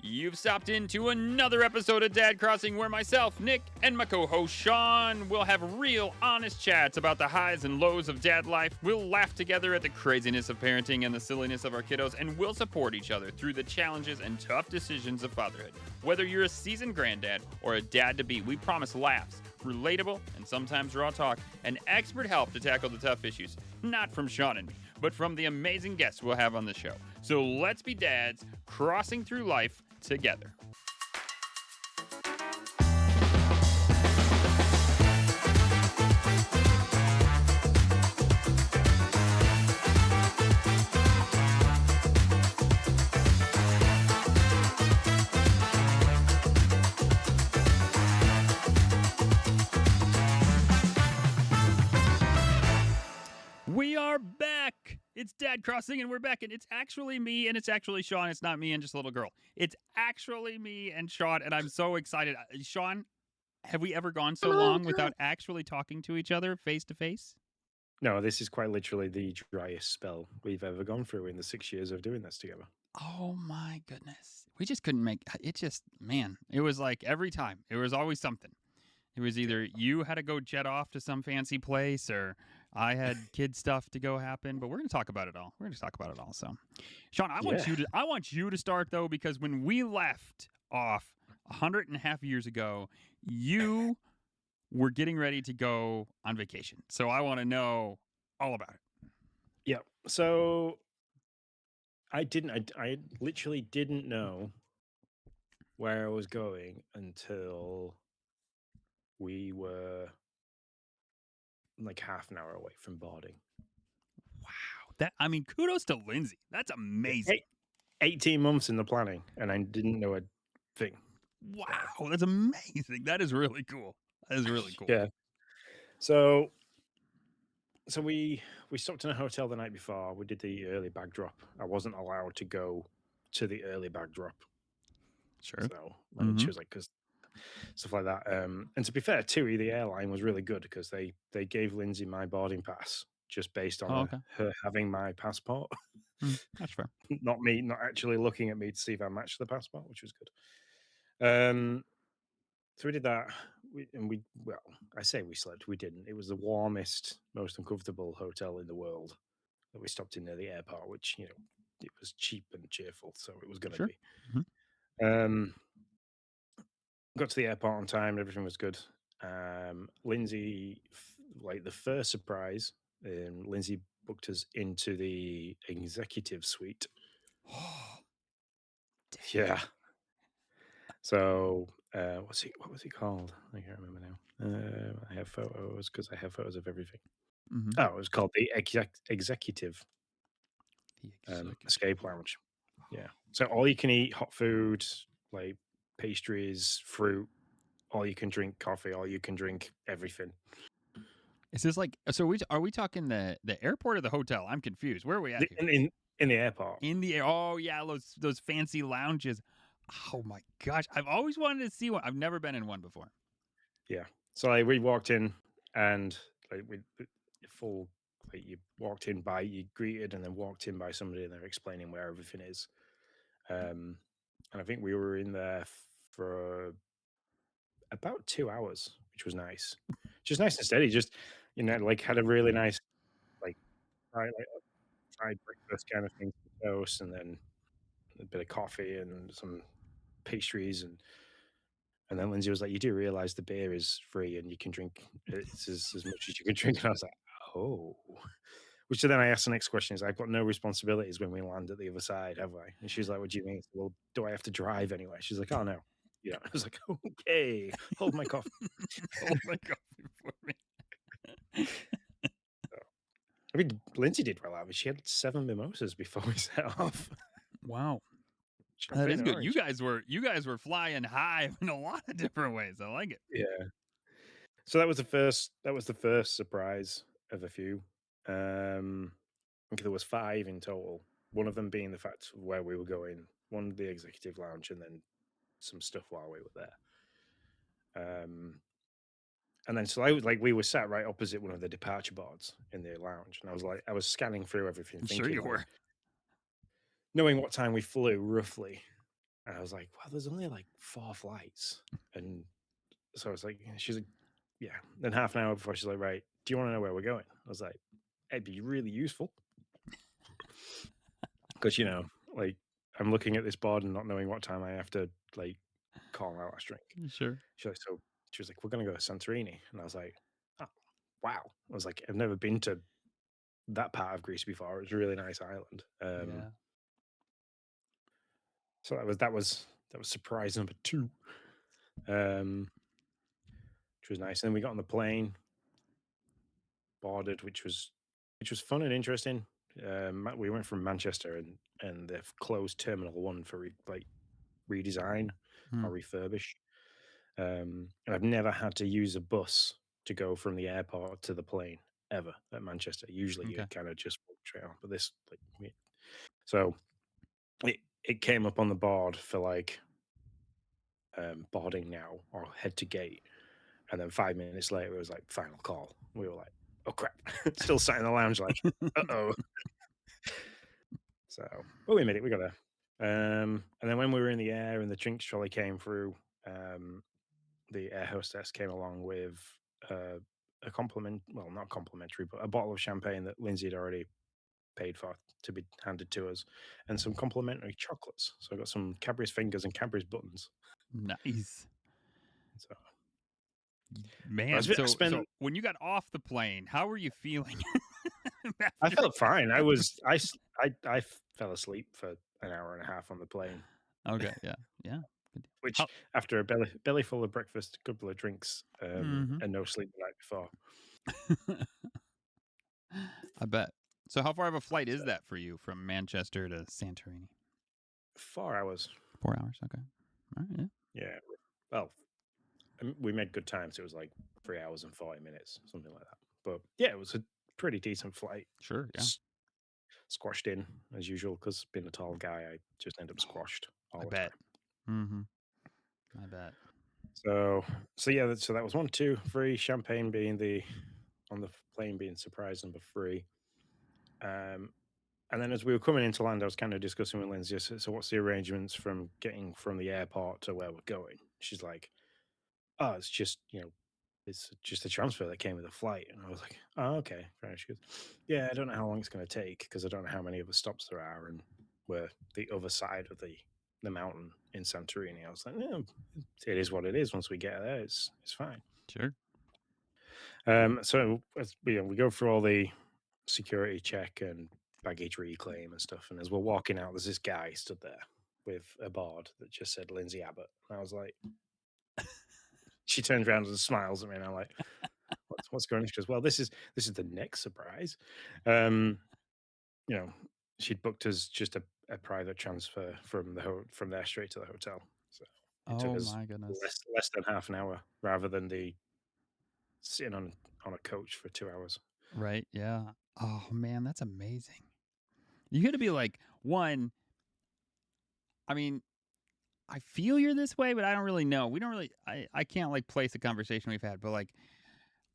You've stopped into another episode of Dad Crossing where myself, Nick, and my co host Sean will have real, honest chats about the highs and lows of dad life. We'll laugh together at the craziness of parenting and the silliness of our kiddos, and we'll support each other through the challenges and tough decisions of fatherhood. Whether you're a seasoned granddad or a dad to be, we promise laughs, relatable, and sometimes raw talk, and expert help to tackle the tough issues. Not from Sean and me, but from the amazing guests we'll have on the show. So let's be dads crossing through life together. We are back. It's Dad Crossing, and we're back. And it's actually me, and it's actually Sean. It's not me and just a little girl. It's actually me and Sean, and I'm so excited. Sean, have we ever gone so long without actually talking to each other face to face? No, this is quite literally the driest spell we've ever gone through in the 6 years of doing this together. Oh my goodness. We just couldn't make it. Just, man, it was like every time, it was always something. It was either you had to go jet off to some fancy place or I had kid stuff to go happen, but we're going to talk about it all. So, Sean, I want you to start though, because when we left off 100.5 years ago, you were getting ready to go on vacation. So I want to know all about it. Yeah. So I literally didn't know where I was going until we were like half an hour away from boarding. Wow. Kudos to Lyndsey. That's amazing. 18 months in the planning, and I didn't know a thing. Wow, that's amazing. That is really cool. Yeah. So we stopped in a hotel the night before. We did the early bag drop. I wasn't allowed to go to the early bag drop. Sure. So she was like, because stuff like that. And to be fair, TUI, the airline, was really good because they gave Lyndsey my boarding pass just based on her having my passport. That's fair. Not actually looking at me to see if I matched the passport, which was good. So we did that. I say we slept. We didn't. It was the warmest, most uncomfortable hotel in the world that we stopped in near the airport, which, it was cheap and cheerful, so it was going to be. Got to the airport on time. Everything was good. Lyndsey, like the first surprise, Lyndsey booked us into the executive suite. Yeah. So what was he called? I can't remember now. I have photos because I have photos of everything. Oh, it was called the executive escape lounge. Yeah. So all you can eat hot food, like pastries, fruit, all you can drink coffee, all you can drink everything. Is this like, so are we talking the airport or the hotel? I'm confused. Where are we at here? In the airport. In the air. Oh yeah, those fancy lounges. Oh my gosh, I've always wanted to see one. I've never been in one before. Yeah. So we walked in and you walked in by, you greeted and then walked in by somebody and they're explaining where everything is. And I think we were in there for about 2 hours, which was nice. Just nice and steady. Just, had a really nice, fried breakfast kind of thing, toast, and then a bit of coffee and some pastries. And then Lyndsey was like, "You do realize the beer is free and you can drink it's as much as you can drink." And I was like, "Oh." Which then I asked the next question is, I've got no responsibilities when we land at the other side, have I? And she's like, "What do you mean?" Well, do I have to drive anyway? She's like, "Oh, no." Yeah. I was like, "Okay, hold my coffee." Hold my coffee for me. I mean, Lyndsey did well out of it. She had 7 mimosas before we set off. Wow. That is good. You guys were flying high in a lot of different ways. I like it. Yeah. So that was the first surprise of a few. I think there was 5 in total. One of them being the fact of where we were going, one the executive lounge, and then some stuff while we were there. And then so we were sat right opposite one of the departure boards in the lounge, and I was scanning through everything, thinking, sure you were, knowing what time we flew roughly. And I was like, well, there's only like 4 flights. And so I was like, she's like, yeah. Then half an hour before, she's like, right, do you want to know where we're going? I was like, it'd be really useful because, like I'm looking at this board and not knowing what time I have to like call my last drink. Sure. She's like, so she was like, we're going to go to Santorini. And I was like, oh, wow. I was like, I've never been to that part of Greece before. It was a really nice island. Yeah. So that was surprise number two, um, which was nice. And then we got on the plane, boarded, which was fun and interesting. We went from Manchester and they've closed Terminal One for redesign Hmm. or refurbish. And I've never had to use a bus to go from the airport to the plane ever at Manchester. Usually you Okay. kind of just walk straight on, but so it came up on the board for like boarding now or head to gate. And then 5 minutes later, it was like final call. We were like, oh crap, still sat in the lounge, like, uh oh. So, but we made it. We got there. And then when we were in the air and the drinks trolley came through, the air hostess came along with uh, a compliment. Well, not complimentary, but a bottle of champagne that Lyndsey had already paid for to be handed to us, and some complimentary chocolates. So I got some Cadbury's fingers and Cadbury's buttons. Nice. So Man, I spent. so when you got off the plane, how were you feeling I after felt fine. I fell asleep for an hour and a half on the plane, Okay, yeah. Yeah. Good. which How after a belly full of breakfast, a couple of drinks, Mhm. and no sleep the night before. I bet. So how far of a flight is So that for you from Manchester to Santorini? 4 hours. 4 hours, okay. All right, yeah. Yeah. Well, we made good time, so it was like 3 hours and 40 minutes, something like that. But yeah, it was a pretty decent flight. Sure, yeah. Squashed in as usual because being a tall guy, I just end up squashed I all the bet. time. Mhm. I bet. So yeah, so that was one, two, three. Champagne being the on the plane being surprise number three. Um, and then as we were coming into land, I was kind of discussing with Lindsay. So what's the arrangements from getting from the airport to where we're going? She's like, oh, it's just a transfer that came with the flight. And I was like, oh, okay. Fair. She goes, yeah, I don't know how long it's going to take because I don't know how many other stops there are and we're the other side of the mountain in Santorini. I was like, no, it is what it is. Once we get there, it's fine. Sure. So we go through all the security check and baggage reclaim and stuff. And as we're walking out, there's this guy stood there with a board that just said Lyndsey Abbott. And I was like, she turns around and smiles at me, and I'm like, what's going on? She goes, well, this is the next surprise. Um, you know, she'd booked us just a private transfer from from there straight to the hotel. So it took Oh us my goodness. less than half an hour rather than the sitting on a coach for 2 hours. Right, yeah. Oh, man, that's amazing. You gotta be like, one, I mean, I feel you're this way, but I don't really know. We don't really I can't like place a conversation we've had, but like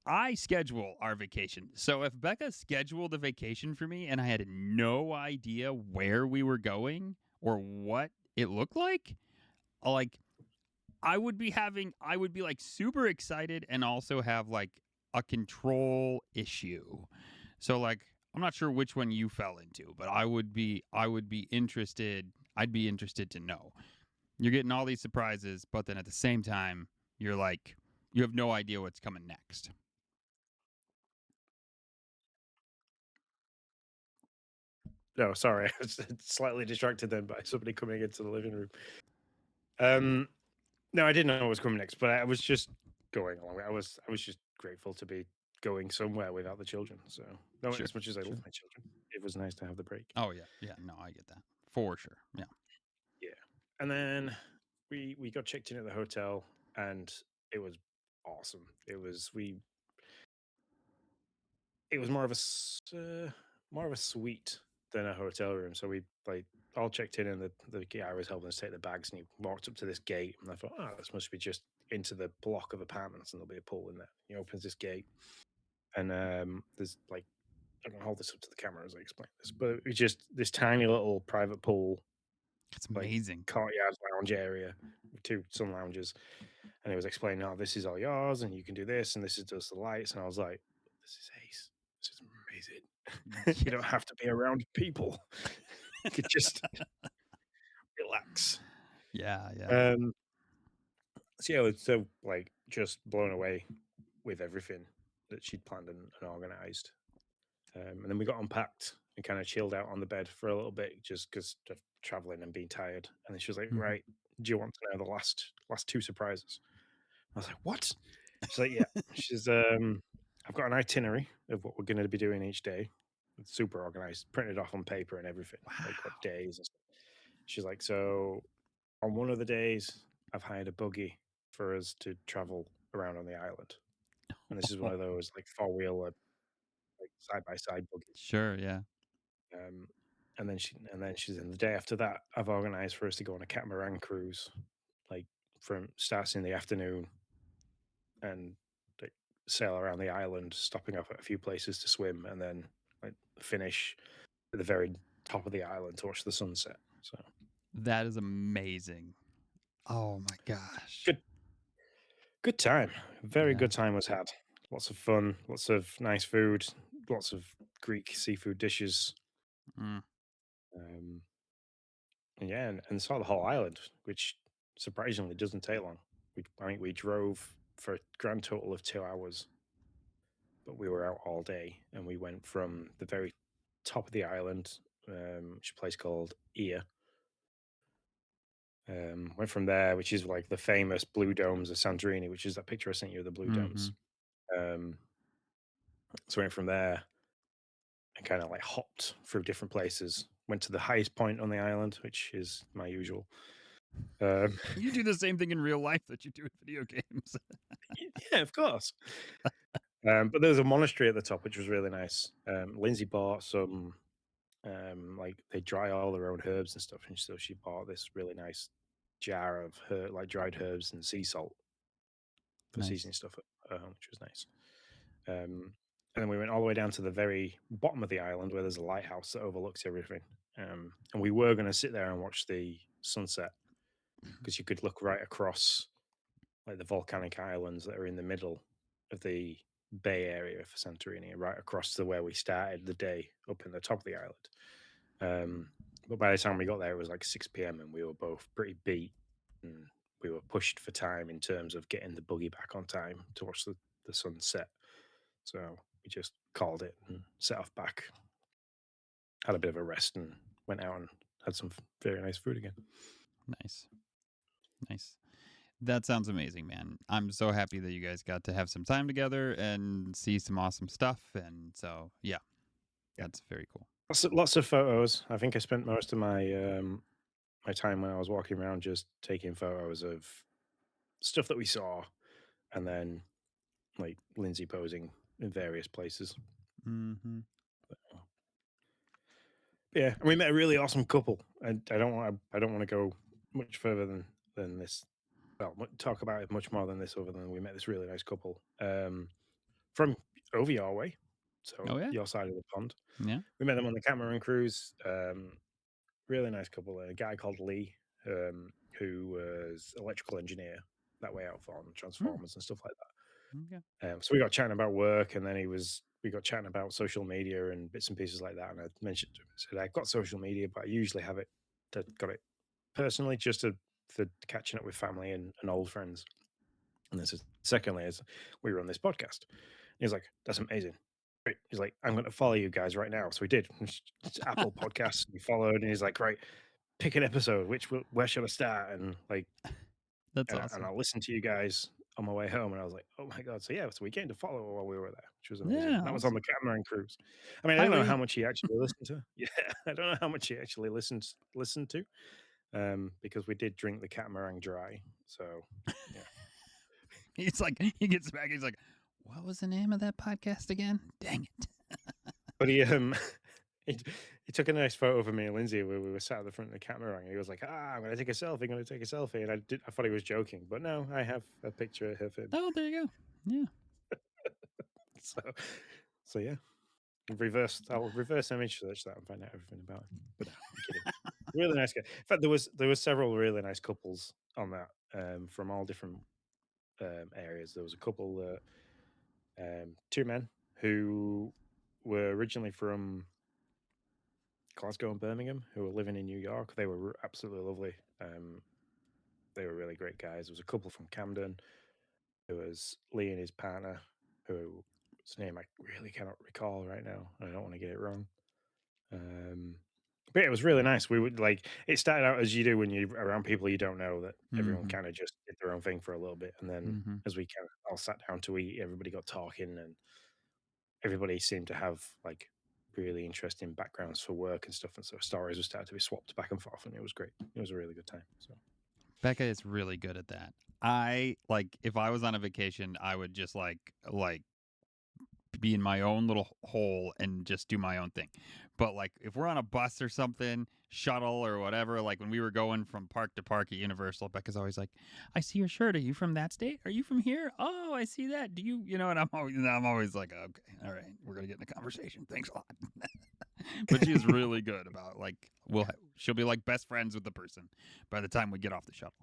I schedule our vacation. So if Becca scheduled a vacation for me and I had no idea where we were going or what it looked like I would be like super excited and also have like a control issue. So like I'm not sure which one you fell into, but I would be interested. I'd be interested to know. You're getting all these surprises, but then at the same time, you're like you have no idea what's coming next. No, sorry, I was slightly distracted then by somebody coming into the living room. Um, no, I didn't know what was coming next, but I was just going along. I was just grateful to be going somewhere without the children. So, no, Sure. as much as I love Sure. my children, it was nice to have the break. Oh yeah. Yeah, no, I get that. For sure. Yeah. Yeah, and then we got checked in at the hotel, and it was awesome. It was more of a suite than a hotel room. So we like all checked in, and the guy was helping us take the bags, and he walked up to this gate, and I thought, oh, this must be just into the block of apartments, and there'll be a pool in there. He opens this gate, and there's like I'm gonna hold this up to the camera as I explain this, but it's just this tiny little private pool That's like amazing. courtyard lounge area with two sun lounges, and he was explaining, "Oh, this is all yours, and you can do this, and this is just the lights." And I was like, "This is ace. This is amazing. You don't have to be around people. You could just relax." Yeah, yeah. Um, so yeah, I was so like just blown away with everything that she'd planned and organized. And then we got unpacked and kind of chilled out on the bed for a little bit just because of traveling and being tired. And then she was like, Mhm. "Right, do you want to know the last two surprises?" I was like, "What?" She's like, "Yeah." She's I've got an itinerary of what we're going to be doing each day. It's super organized, printed off on paper and everything, like what Wow. days and stuff. She's like, "So on one of the days, I've hired a buggy for us to travel around on the island, and this is one of those like four-wheeler, like side by side buggies." Sure, yeah. Um, and then she's in the day after that, I've organized for us to go on a catamaran cruise, like from starts in the afternoon and like sail around the island, stopping off at a few places to swim, and then like finish at the very top of the island to watch the sunset. So That is amazing. Oh my gosh. good, good time. Very Yeah. good time was had. Lots of fun, lots of nice food, lots of Greek seafood dishes. Mm. Um, and yeah, and saw the whole island, which surprisingly doesn't take long. I think we drove for a grand total of 2 hours, but we were out all day, and we went from the very top of the island, which is a place called Ia. Went from there, which is like the famous blue domes of Santorini, which is that picture I sent you of the blue domes. Mhm. Um, so went from there and kind of like hopped through different places. Went to the highest point on the island, which is my usual. Um, You do the same thing in real life that you do in video games. yeah, of course. But there was a monastery at the top, which was really nice. Lindsay bought some, like they dry all their own herbs and stuff, and so she bought this really nice jar of like dried herbs and sea salt for Nice. seasoning stuff at home, which was nice. Um, and then we went all the way down to the very bottom of the island where there's a lighthouse that overlooks everything. And we were going to sit there and watch the sunset because you could look right across like the volcanic islands that are in the middle of the bay area for Santorini, right across to where we started the day up in the top of the island. But by the time we got there, it was like 6 p.m. and we were both pretty beat and we were pushed for time in terms of getting the buggy back on time to watch the sunset. So we just called it and set off back, had a bit of a rest and went out and had some very nice food again. Nice. Nice. That sounds amazing, man. I'm so happy that you guys got to have some time together and see some awesome stuff. And so, yeah, Yeah. that's very cool. Lots of photos. I think I spent most of my time when I was walking around just taking photos of stuff that we saw, and then like Lindsay posing in various places. Mm-hmm. Yeah, and we met a really awesome couple. I don't want to go much further than this. Well, talk about it much more than this. Other than we met this really nice couple from over your way, so Oh, yeah. your side of the pond. Yeah. We met them on the Catamaran cruise. Really nice couple. A guy called Lee, who was electrical engineer that way out on Mm, transformers and stuff like okay. that. So we got chatting about work, and then we got chatting about social media and bits and pieces like that. And I mentioned to him, I said, I've got social media, but I usually have it got it personally just for catching up with family and old friends. And this is secondly, as we run this podcast. He was like, "That's amazing." Great. He's like, "I'm going to follow you guys right now." So we did. It's Apple Podcasts. We followed, and he's like, "Right, pick an episode. Where should I start?" And like, That's and awesome. I'll listen to you guys on my way home. And I was like, "Oh my god!" So yeah, so we came to follow while we were there, which was amazing. Yeah. That was on Awesome. the Catamaran cruise. I mean, I don't know how Highly. much he actually listened to. Yeah, I don't know how much he actually listened to, because we did drink the catamaran dry. So yeah, He's like, he gets back. He's like, what was the name of that podcast again? Dang it. but he he, he took a nice photo of me and Lindsay where we were sat at the front of the camera, and he was like, "Ah, I'm going to take a selfie. I'm going to take a selfie." And I thought he was joking, but no, I have a picture of him. Oh, there you go. Yeah. So, yeah, I'll reverse image search that and find out everything about him. But no, I'm kidding. really nice guy. In fact, there was several really nice couples on that from all different areas. There was a couple, two men who were originally from Glasgow and Birmingham, who were living in New York. They were absolutely lovely. They were really great guys. There was a couple from Camden. There was Lee and his partner, whose name I really cannot recall right now. I don't want to get it wrong. But it was really nice. We would like it started out as you do when you're around people you don't know, that everyone Mm-hmm. kind of just did their own thing for a little bit, and then Mm-hmm. as we kind of all sat down to eat, everybody got talking, and everybody seemed to have like really interesting backgrounds for work and stuff, and so stories were starting to be swapped back and forth, and it was great. It was a really good time. So Becca is really good at that. I like if I was on a vacation, I would just like be in my own little hole and just do my own thing. But like if we're on a bus or something, shuttle or whatever, like when we were going from park to park at Universal, Becca's always like, "I see your shirt. Are you from that state? Are you from here? Oh, I see that. Do you, you know?" And I'm always like, "Okay, all right, we're gonna get in a conversation. Thanks a lot." But she is really good about like she'll be like best friends with the person by the time we get off the shuttle.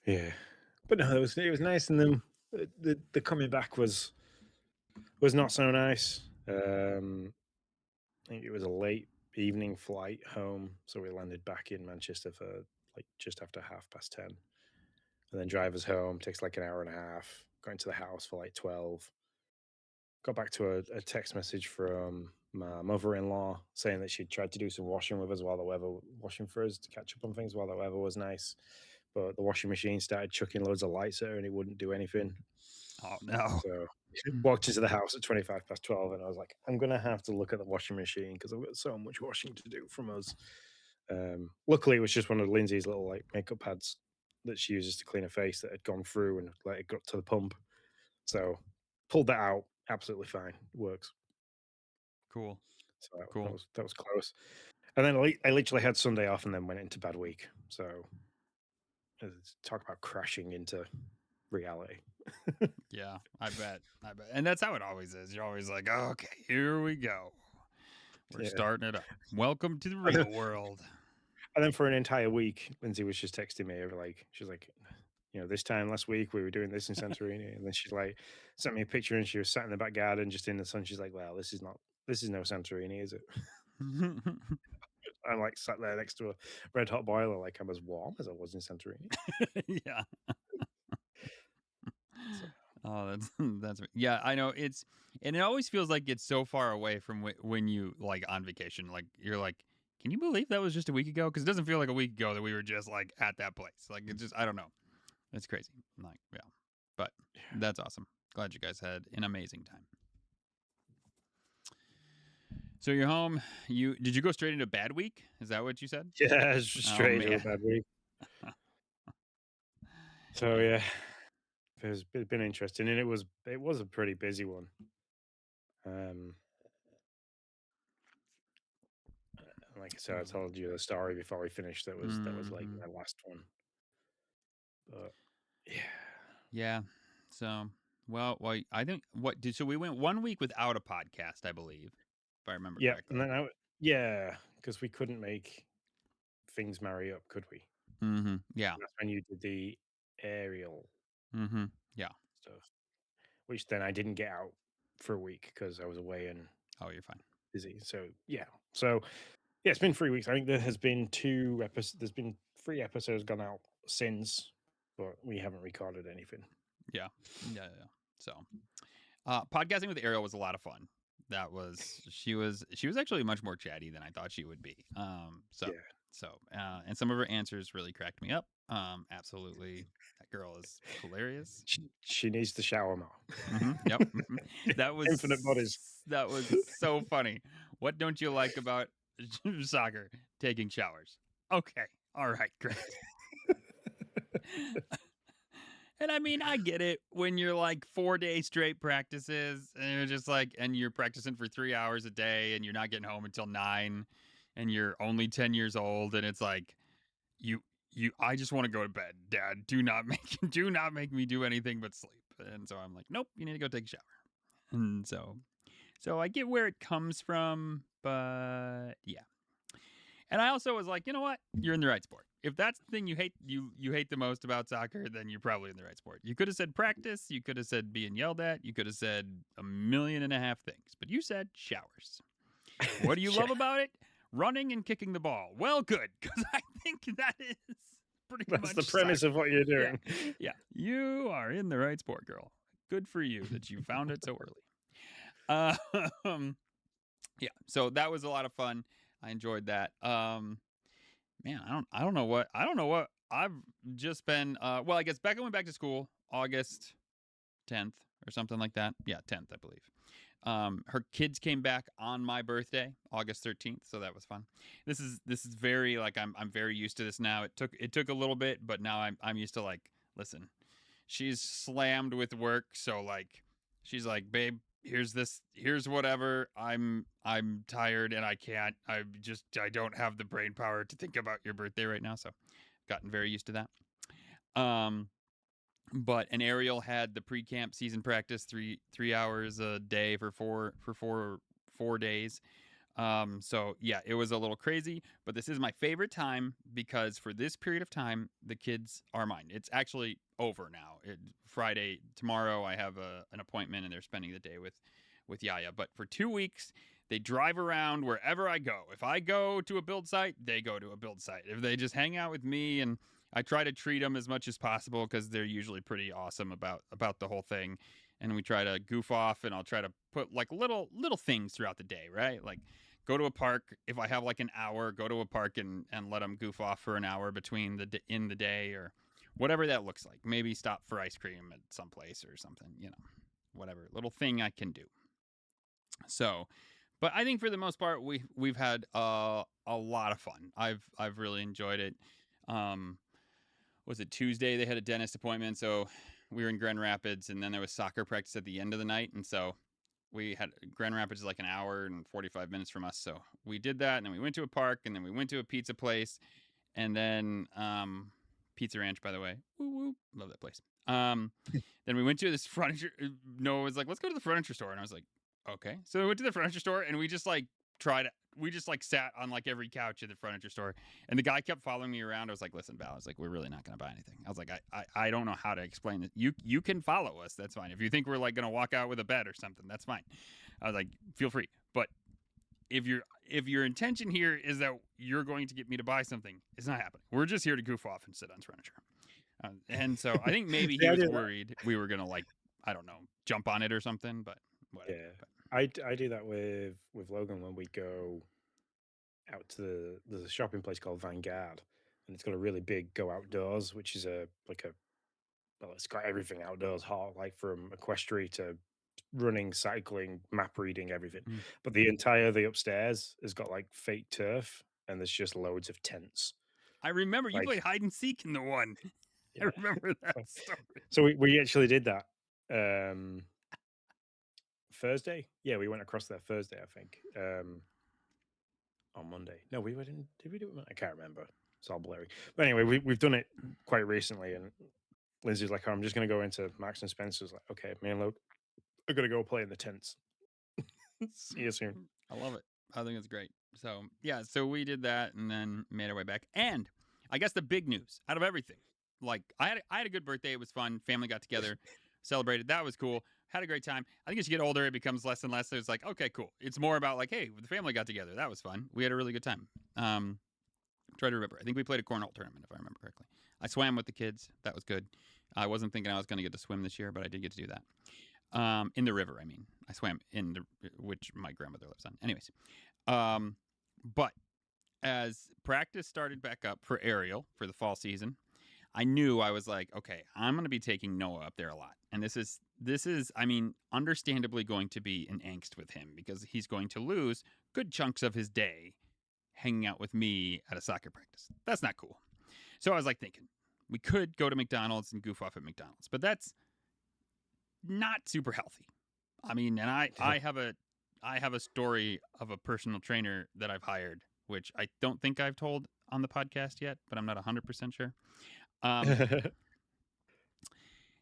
yeah, but no, it was nice, and then the coming back was not so nice. I think it was a late evening flight home, so we landed back in Manchester for like just after 10:30, and then drive us home takes like an hour and a half. Got into the house for like 12. Got back to a text message from my mother-in-law saying that she'd tried to do some washing with us while the weather washing for us to catch up on things while the weather was nice, but the washing machine started chucking loads of lights at her and it wouldn't do anything. Oh no. So walked into the house at 12:25, and I was like, I'm gonna have to look at the washing machine because I've got so much washing to do from us. Luckily, it was just one of Lyndsey's little like makeup pads that she uses to clean her face that had gone through and like it got to the pump. So pulled that out, absolutely fine, works. Cool. So Cool. that was close. And then I literally had Sunday off and then went into bad week. So talk about crashing into reality. Yeah, I bet. And that's how it always is. You're always like, oh, okay, here we go. We're Yeah. starting it up. Welcome to the real world. And then for an entire week, Lyndsey was just texting me over like, she's like, you know, this time last week we were doing this in Santorini, and then she's like sent me a picture and she was sat in the back garden just in the sun. She's like, well, this is no Santorini, is it? I'm like sat there next to a red hot boiler, like I'm as warm as I was in Santorini. Yeah. So, Oh, that's yeah. I know and it always feels like it's so far away from when you like on vacation. Like you're like, can you believe that was just a week ago? Because it doesn't feel like a week ago that we were just like at that place. Like it's just I don't know. It's crazy. Like yeah, but that's awesome. Glad you guys had an amazing time. So you're home. Did you go straight into bad week? Is that what you said? yeah, it's straight into a Man. bad week. So yeah, it's been interesting, and it was a pretty busy one. Like I said, I told you the story before we finished. That was like my last one. But yeah, Yeah. So well, I think so we went 1 week without a podcast, I believe, if I remember yeah, and correctly. then yeah, because we couldn't make things marry up, could we? Mm-hmm. Yeah. And that's when you did the aerial Mm-hmm. Yeah. stuff, which then I didn't get out for a week because I was away and Oh, you're fine. busy. So yeah, it's been 3 weeks. I think there has been 2 episodes. There's been 3 episodes gone out since, but we haven't recorded anything. Yeah. Yeah. So, podcasting with Ariel was a lot of fun. She was actually much more chatty than I thought she would be. And some of her answers really cracked me up. Absolutely, that girl is hilarious. She needs to shower more. Mm-hmm, yep, that was Infinite bodies. That was so funny. What don't you like about soccer? Taking showers. Okay, all right, great. And I mean, I get it when you're like 4-day straight practices and you're just like, and you're practicing for 3 hours a day and you're not getting home until 9 and you're only 10 years old. And it's like, I just want to go to bed, Dad. Do not make me do anything but sleep. And so I'm like, nope, you need to go take a shower. And so I get where it comes from, But yeah. And I also was like, you know what? You're in the right sport. If that's the thing you hate the most about soccer, then you're probably in the right sport. You could have said practice. You could have said being yelled at. You could have said 1.5 million things. But you said showers. What do you love about it? Running and kicking the ball. Well, good, because I think that is pretty much That's the premise soccer. of what you're doing. Yeah, you are in the right sport, girl. Good for you that you found it so early. Yeah, so that was a lot of fun. I enjoyed that. Man, I don't know what I've just been. Well, I guess Becca went back to school August 10th or something like that. Yeah, 10th, I believe. Her kids came back on my birthday, August 13th, so that was fun. This is very like I'm very used to this now. It took a little bit, but now I'm used to like, listen, she's slammed with work, so like she's like, babe, here's whatever. I'm tired and I don't have the brain power to think about your birthday right now, so gotten very used to that. But an Ariel had the pre-camp season practice 3 hours a day for four days. So yeah, it was a little crazy, but this is my favorite time because for this period of time, the kids are mine. It's actually over now. Friday, tomorrow, I have an appointment and they're spending the day with Yaya. But for 2 weeks, they drive around wherever I go. If I go to a build site, they go to a build site. If they just hang out with me, and I try to treat them as much as possible because they're usually pretty awesome about the whole thing. And we try to goof off, and I'll try to put like little things throughout the day, right? Like go to a park. If I have like an hour, go to a park and let them goof off for an hour between in the day or whatever that looks like. Maybe stop for ice cream at some place or something, whatever little thing I can do. So, but I think for the most part, we've had a lot of fun. I've really enjoyed it. Was it Tuesday? They had a dentist appointment, so we were in Grand Rapids, and then there was soccer practice at the end of the night, and so we had Grand Rapids is like an hour and 45 minutes from us, so we did that, and then we went to a park, and then we went to a pizza place, and then Pizza Ranch, by the way, woo woo, love that place. Then we went to this furniture. Noah was like, "Let's go to the furniture store," and I was like, "Okay." So we went to the furniture store, and we just like sat on like every couch at the furniture store, and the guy kept following me around. I was like, "Listen, Val," I was like, "we're really not going to buy anything." I was like, I don't know how to explain it. You can follow us. That's fine. If you think we're like going to walk out with a bed or something, that's fine. I was like, feel free. But if your intention here is that you're going to get me to buy something, it's not happening. We're just here to goof off and sit on furniture. And so I think maybe he was worried we were going to like, I don't know, jump on it or something, but whatever. Yeah. I do that with Logan when we go out to there's a shopping place called Vanguard, and it's got a really big go outdoors, which is well, it's got everything outdoors, hot, like from equestrian to running, cycling, map reading, everything. But the upstairs has got like fake turf, and there's just loads of tents. I remember you played hide and seek in the one. Yeah. I remember that story. So we actually did that Thursday. Yeah, we went across there Thursday, I think. On Monday. No, we didn't. Did we do it? I can't remember. It's all blurry. But anyway, we've done it quite recently, and Lindsay's like, oh, I'm just going to go into Marks and Spencer's. Like, okay, me and Luke are going to go play in the tents. See you soon. I love it. I think it's great. So, yeah, so we did that and then made our way back. And I guess the big news out of everything, like I had a good birthday. It was fun. Family got together, celebrated. That was cool. Had a great time. I think as you get older, it becomes less and less. It's like, okay, cool. It's more about like, hey, the family got together. That was fun. We had a really good time. Try to remember. I think we played a cornhole tournament, if I remember correctly. I swam with the kids. That was good. I wasn't thinking I was going to get to swim this year, but I did get to do that. In the river, I mean. I swam which my grandmother lives on. Anyways. But as practice started back up for Ariel for the fall season, I knew I was like, okay, I'm going to be taking Noah up there a lot. And this is, I mean, understandably going to be an angst with him because he's going to lose good chunks of his day hanging out with me at a soccer practice. That's not cool. So I was like thinking, we could go to McDonald's and goof off at McDonald's, but that's not super healthy. I mean, and I have a story of a personal trainer that I've hired, which I don't think I've told on the podcast yet, but I'm not 100% sure.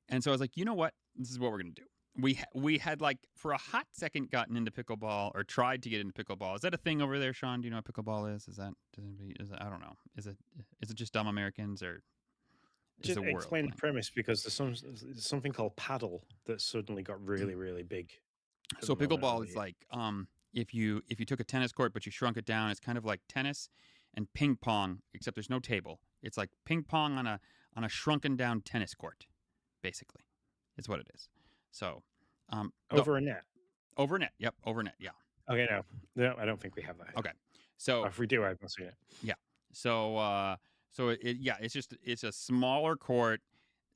And so I was like, you know what? This is what we're going to do. we had like for a hot second gotten into pickleball or tried to get into pickleball. Is that a thing over there, Sean? Do you know what pickleball is? I don't know. Is it just dumb Americans or is Just the world explain the playing? premise because there's something called paddle that suddenly got really, really big at So the moment pickleball over is here. like if you took a tennis court but you shrunk it down, it's kind of like tennis and ping pong, except there's no table. It's like ping pong on a shrunken down tennis court, basically. Is what it is. So the Over a net. overnet, yep, overnet, yeah. Okay, no, I don't think we have that here. Okay. So If we do, I haven't seen it. yeah. So yeah, it's a smaller court,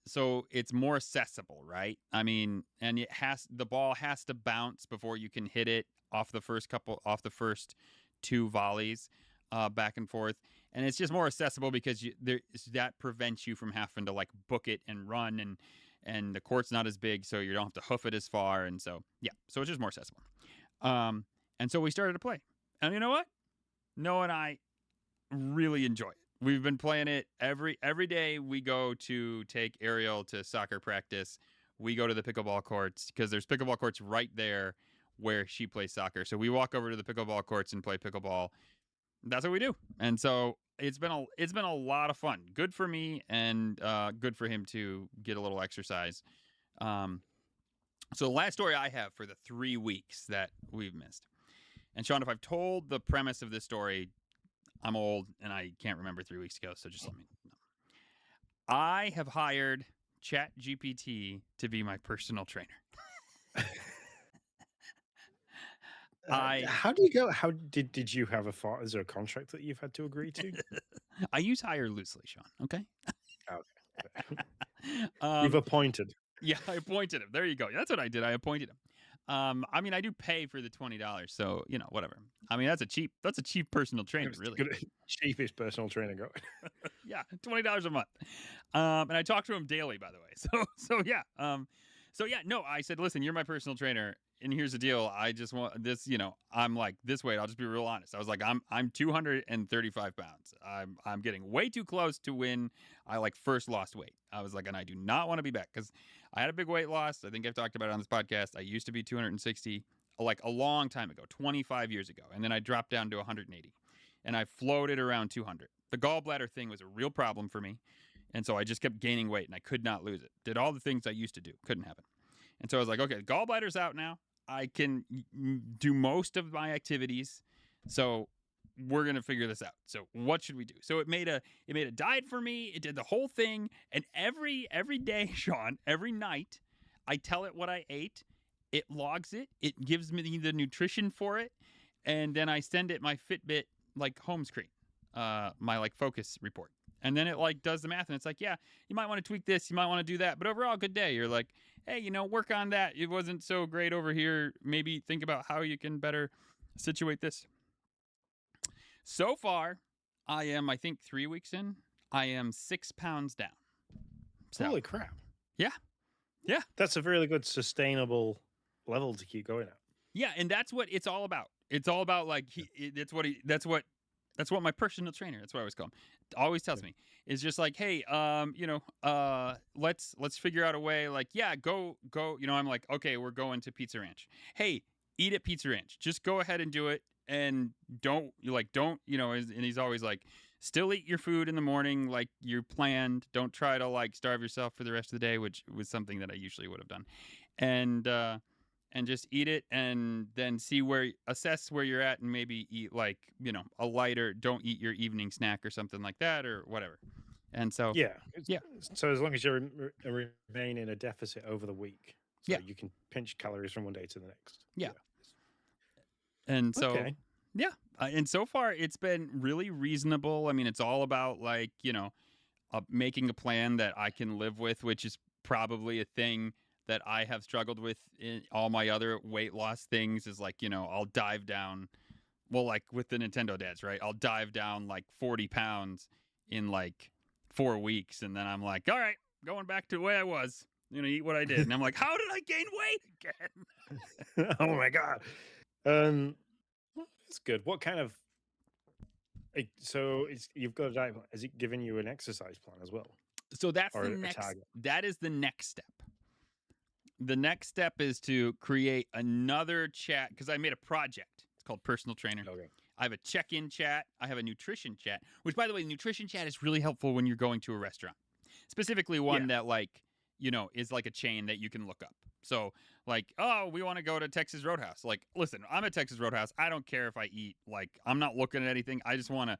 so it's more accessible, right? I mean, and the ball has to bounce before you can hit it off the first two volleys, back and forth, and it's just more accessible because that prevents you from having to like book it and run, and the court's not as big, so you don't have to hoof it as far, and so yeah, so it's just more accessible. And so we started to play, and you know what? Noah and I really enjoy it. We've been playing it every day. We go to take Ariel to soccer practice. We go to the pickleball courts because there's pickleball courts right there where she plays soccer. So we walk over to the pickleball courts and play pickleball. That's what we do. And so it's been a lot of fun. Good for me and good for him to get a little exercise. So the last story I have for the 3 weeks that we've missed. And Sean, if I've told the premise of this story, I'm old and I can't remember 3 weeks ago, so just let me know. I have hired ChatGPT to be my personal trainer. How do you go? How did you have is there a contract that you've had to agree to? I use hire loosely, Sean. Okay. Okay. You've appointed. Yeah, I appointed him. There you go. That's what I did. I appointed him. I mean, I do pay for the $20, so whatever. I mean, that's a cheap personal trainer, really. Cheapest personal trainer going. Yeah, $20 a month. And I talk to him daily, by the way. So yeah. No, I said, listen, you're my personal trainer, and here's the deal. I just want this. I'm like this weight. I'll just be real honest. I was like, I'm 235 pounds. I'm getting way too close to when I like first lost weight. I was like, and I do not want to be back because I had a big weight loss. I think I've talked about it on this podcast. I used to be 260 like a long time ago, 25 years ago, and then I dropped down to 180, and I floated around 200. The gallbladder thing was a real problem for me. And so I just kept gaining weight and I could not lose it. Did all the things I used to do. Couldn't happen. And so I was like, okay, gallbladder's out now. I can do most of my activities. So we're going to figure this out. So what should we do? So it made a diet for me. It did the whole thing. And every day, Sean, every night, I tell it what I ate. It logs it. It gives me the nutrition for it. And then I send it my Fitbit like home screen, my like focus report. And then it like does the math and it's like, yeah, you might want to tweak this, you might want to do that, but overall, good day. You're like, hey, work on that. It wasn't so great over here. Maybe think about how you can better situate this. So far, I am, I think 3 weeks in, I am 6 pounds down. So, holy crap. Yeah. Yeah. That's a really good sustainable level to keep going at. Yeah, and that's what it's all about. It's all about like that's what my personal trainer, that's what I always call him, always tells me. It's just like, hey, let's figure out a way. Like, yeah, go. I'm like, okay, we're going to Pizza Ranch. Hey, eat at Pizza Ranch. Just go ahead and do it, and don't. And he's always like, still eat your food in the morning like you planned. Don't try to like starve yourself for the rest of the day, which was something that I usually would have done, and just eat it and then assess where you're at and maybe eat like, a lighter, don't eat your evening snack or something like that or whatever. And so, yeah. So as long as you remain in a deficit over the week, so you can pinch calories from one day to the next. Yeah. And so, and so far it's been really reasonable. I mean, it's all about like, making a plan that I can live with, which is probably a thing that I have struggled with in all my other weight loss things is like, I'll dive down, well, like with the Nintendo dads, right? I'll dive down like 40 pounds in like 4 weeks. And then I'm like, all right, going back to the way I was, eat what I did. And I'm like, how did I gain weight again? Oh my God. That's good. What kind of, you've got a diet plan. Has it given you an exercise plan as well? So that's the next, that is the next step. the next step is to create another chat because I made a project. It's called Personal Trainer. Okay. I have a check-in chat. I have a nutrition chat, which, by the way, the nutrition chat is really helpful when you're going to a restaurant, specifically Yeah. one that, like, is like a chain that you can look up. So, like, oh, we want to go to Texas Roadhouse. Like, listen, I'm at Texas Roadhouse. I don't care if I eat. Like, I'm not looking at anything. I just want to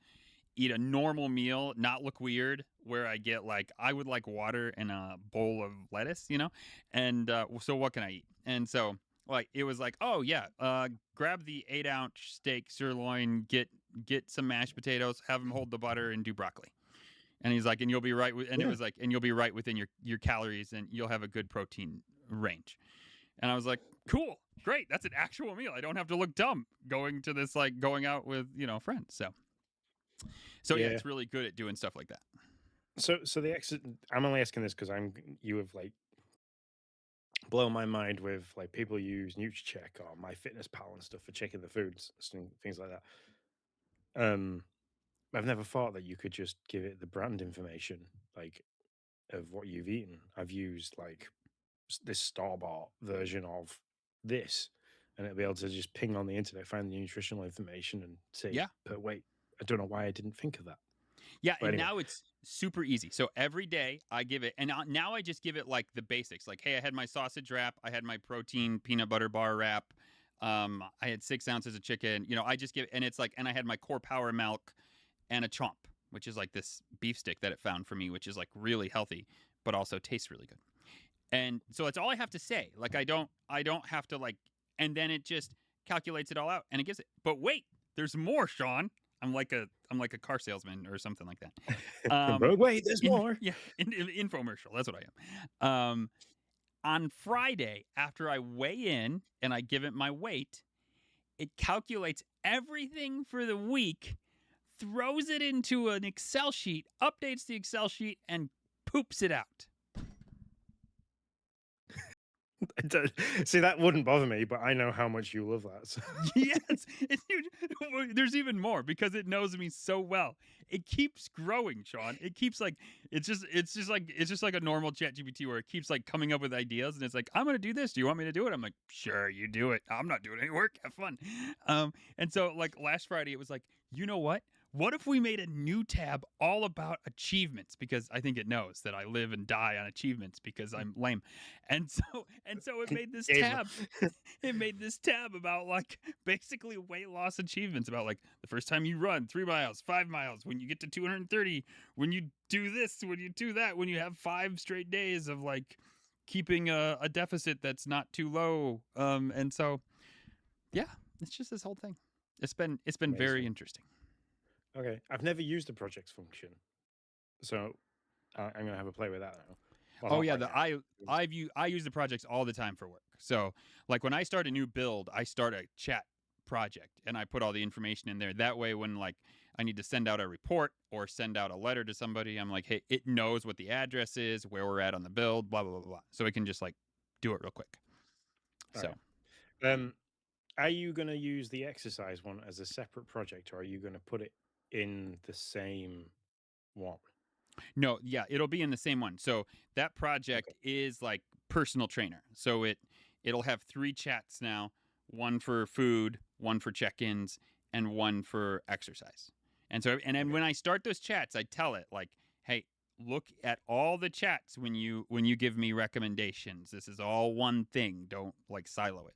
eat a normal meal, not look weird, where I get like, I would like water and a bowl of lettuce, And so what can I eat? And so, like, it was like, oh yeah, grab the 8-ounce steak sirloin, get some mashed potatoes, have them hold the butter, and do broccoli. And he's like, and you'll be right. And it was like, and you'll be right within your calories, and you'll have a good protein range. And I was like, cool, great, that's an actual meal. I don't have to look dumb going to this, like, going out with friends. So yeah, it's really good at doing stuff like that. So the exit. I'm only asking this because you have like blown my mind with like people use NutriCheck or MyFitnessPal and stuff for checking the foods and things like that. I've never thought that you could just give it the brand information like of what you've eaten. I've used like this store-bought version of this, and it'll be able to just ping on the internet, find the nutritional information, and say, Yeah. But wait, I don't know why I didn't think of that. Yeah, But and anyway. now it's super easy. So every day I give it, and now I just give it like the basics. Like, hey, I had my sausage wrap, I had my protein peanut butter bar wrap, I had 6 ounces of chicken. I just give, and it's like, and I had my core power milk and a chomp, which is like this beef stick that it found for me, which is like really healthy, but also tastes really good. And so that's all I have to say. Like, I don't have to, like, and then it just calculates it all out and it gives it. But wait, there's more, Sean. I'm like a car salesman or something like that. But wait, there's more. Yeah, infomercial. That's what I am. On Friday, after I weigh in and I give it my weight, it calculates everything for the week, throws it into an Excel sheet, updates the Excel sheet, and poops it out. See, that wouldn't bother me, but I know how much you love that. So. Yes, it's huge. There's even more because it knows me so well. It keeps growing, Sean. It keeps like it's just like a normal ChatGPT where it keeps like coming up with ideas, and it's like, I'm gonna do this. Do you want me to do it? I'm like, sure, you do it. I'm not doing any work. Have fun. And so like last Friday, it was like, you know what? What if we made a new tab all about achievements? Because I think it knows that I live and die on achievements because I'm lame. And so it made this tab. It made this tab about like basically weight loss achievements, about like the first time you run 3 miles, 5 miles, when you get to 230, when you do this, when you do that, when you have 5 straight days of like keeping a deficit that's not too low. And so, yeah, it's just this whole thing. It's been very interesting. Okay, I've never used the projects function, so I'm gonna have a play with that now. Well, oh yeah, I use the projects all the time for work. So like when I start a new build, I start a chat project and I put all the information in there. That way, when like I need to send out a report or send out a letter to somebody, I'm like, hey, it knows what the address is, where we're at on the build, blah blah blah blah. So it can just like do it real quick. So, are you gonna use the exercise one as a separate project, or are you gonna put it in the same one? No, yeah, it'll be in the same one. So that project is like personal trainer. So it'll have 3 chats now, one for food, one for check-ins, and one for exercise. And so then when I start those chats, I tell it like, hey, look at all the chats when you give me recommendations. This is all one thing. Don't like silo it.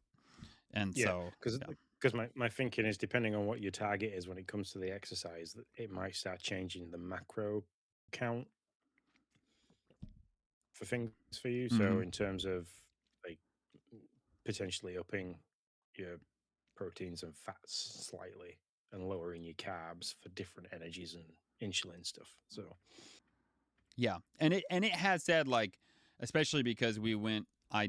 And so because my thinking is, depending on what your target is when it comes to the exercise, that it might start changing the macro count for things for you. Mm-hmm. So in terms of like potentially upping your proteins and fats slightly and lowering your carbs for different energies and insulin stuff. So yeah, and it has said, like, especially because we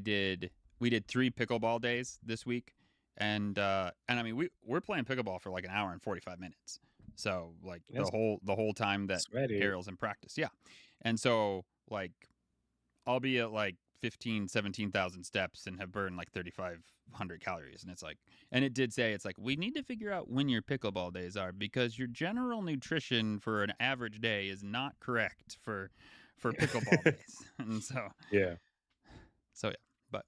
did 3 pickleball days this week, and I mean we're playing pickleball for like an hour and 45 minutes. So like the whole time that Ariel's in practice. Yeah. And so like I'll be at like 17,000 steps and have burned like 3,500 calories. And it's like, and it did say, it's like, we need to figure out when your pickleball days are, because your general nutrition for an average day is not correct for pickleball days. And so, yeah. So yeah, but